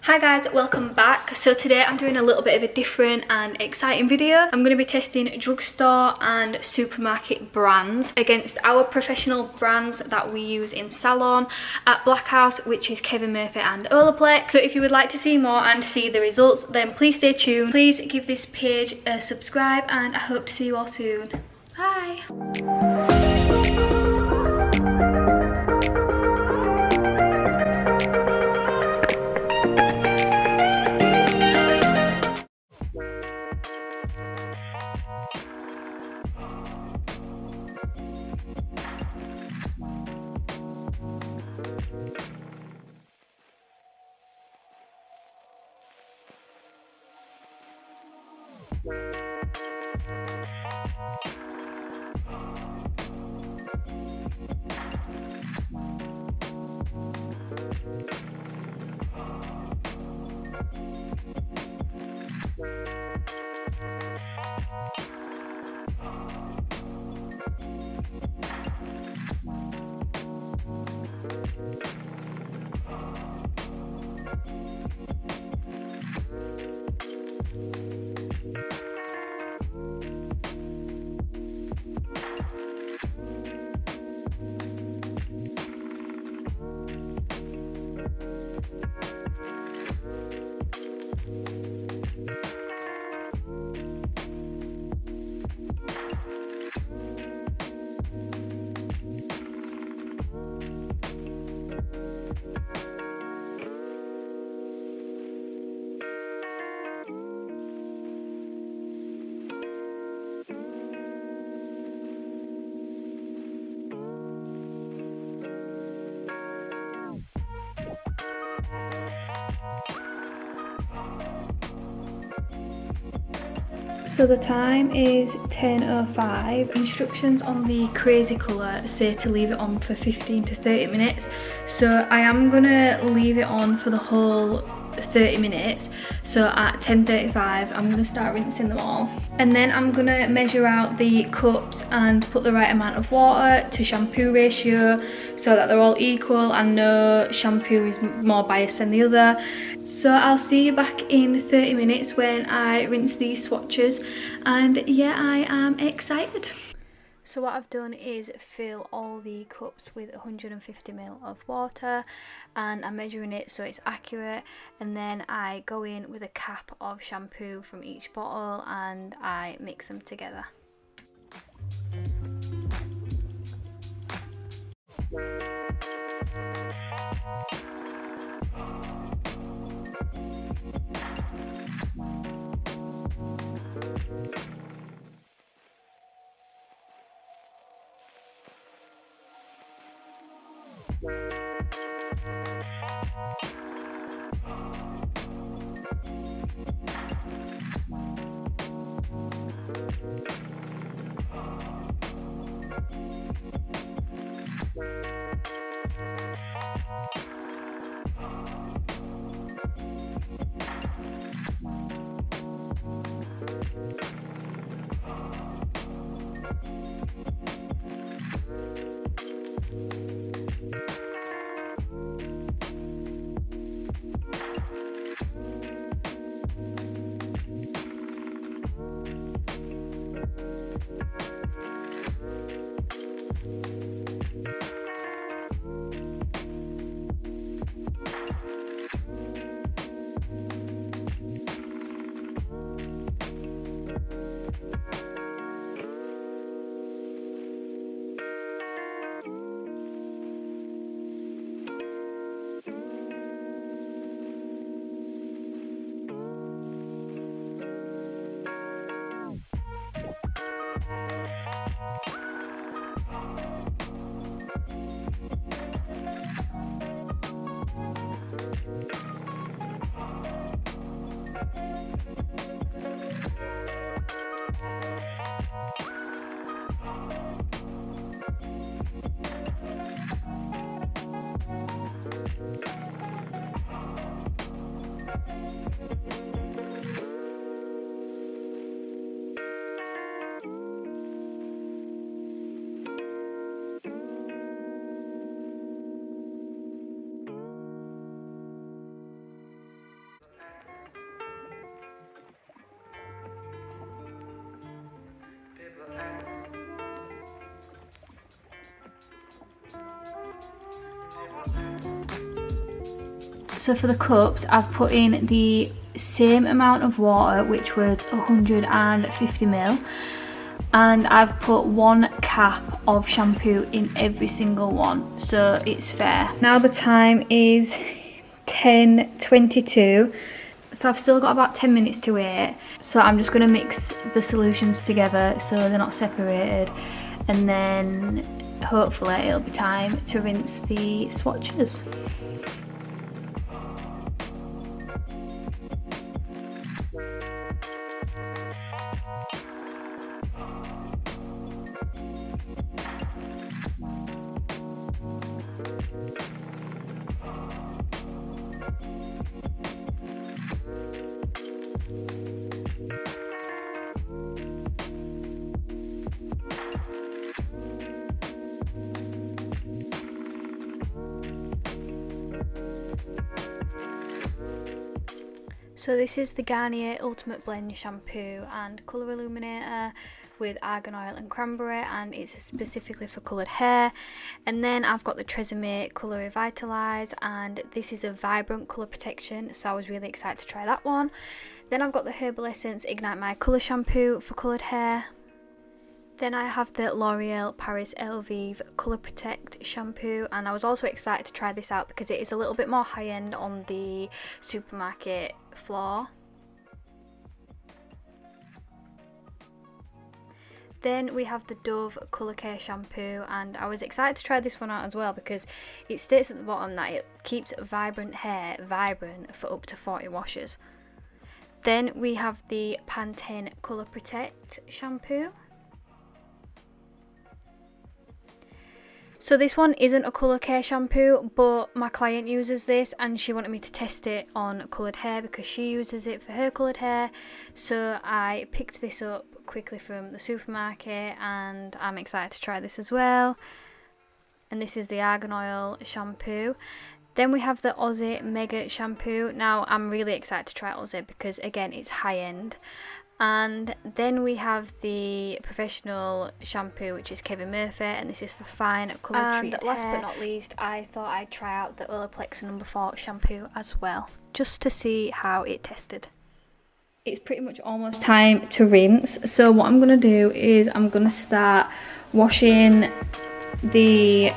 Hi guys, welcome back. So today I'm doing a little bit of a different and exciting video. I'm going to be testing drugstore and supermarket brands against our professional brands that we use in salon at Black House, which is Kevin Murphy and Olaplex. So if you would like to see more and see the results, then please stay tuned. Please give this page a subscribe and I hope to see you all soon. Bye! So the time is 10:05. Instructions on the crazy colour say to leave it on for 15 to 30 minutes. So I am gonna leave it on for the whole 30 minutes. So at 10:35 I'm gonna start rinsing them all. And then I'm gonna measure out the cups and put the right amount of water to shampoo ratio so that they're all equal and no shampoo is more biased than the other. So I'll see you back in 30 minutes when I rinse these swatches, and yeah, I am excited. So what I've done is fill all the cups with 150 ml of water, and I'm measuring it so it's accurate, and then I go in with a cap of shampoo from each bottle and I mix them together. So for the cups, I've put in the same amount of water, which was 150ml, and I've put 1 cap of shampoo in every single one, so it's fair. Now the time is 10:22, so I've still got about 10 minutes to wait. So I'm just going to mix the solutions together so they're not separated, and then hopefully it'll be time to rinse the swatches. So this is the Garnier Ultimate Blend Shampoo and Colour Illuminator with argan oil and cranberry, and it's specifically for coloured hair. And then I've got the Tresemme Colour Revitalise, and this is a vibrant colour protection, so I was really excited to try that one. Then I've got the Herbal Essence Ignite My Colour Shampoo for coloured hair. Then I have the L'Oreal Paris Elvive Colour Protect Shampoo, and I was also excited to try this out because it is a little bit more high-end on the supermarket floor. Then we have the Dove Colour Care Shampoo, and I was excited to try this one out as well because it states at the bottom that it keeps vibrant hair vibrant for up to 40 washes. Then we have the Pantene Colour Protect Shampoo. So this one isn't a colour care shampoo, but my client uses this and she wanted me to test it on coloured hair because she uses it for her coloured hair. So I picked this up quickly from the supermarket and I'm excited to try this as well. And this is the argan oil shampoo. Then we have the Aussie Mega Shampoo. Now I'm really excited to try Aussie because again it's high end. And then we have the Professional Shampoo, which is Kevin Murphy, and this is for fine coloured treated hair. Last but not least, I thought I'd try out the Olaplex No. 4 shampoo as well, just to see how it tested. It's pretty much almost time to rinse, so what I'm going to do is I'm going to start washing the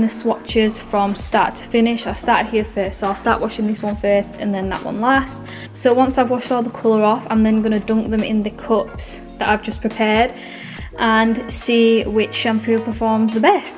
swatches from start to finish. I started here first, so I'll start washing this one first and then that one last. So once I've washed all the colour off, I'm then going to dunk them in the cups that I've just prepared and see which shampoo performs the best.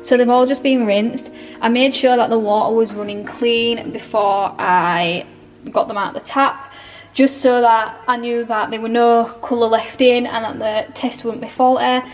So they've all just been rinsed. I made sure that the water was running clean before I got them out of the tap, just so that I knew that there were no colour left in and that the test wouldn't be faulty.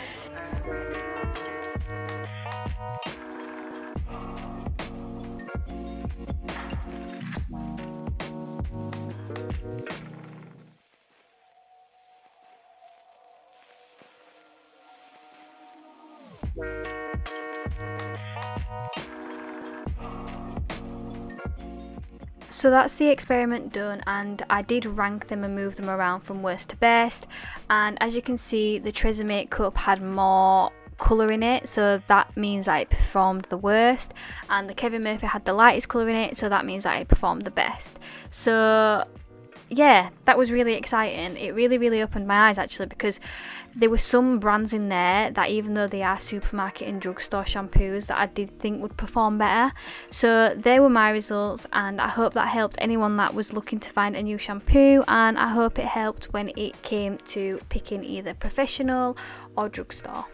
So that's the experiment done, and I did rank them and move them around from worst to best, and as you can see the Tresemme cup had more colour in it, so that means that it performed the worst, and the Kevin Murphy had the lightest colour in it, so that means that it performed the best. So yeah, that was really exciting. It really opened my eyes actually, because there were some brands in there that, even though they are supermarket and drugstore shampoos, that I did think would perform better. So they were my results, and I hope that helped anyone that was looking to find a new shampoo, and I hope it helped when it came to picking either professional or drugstore.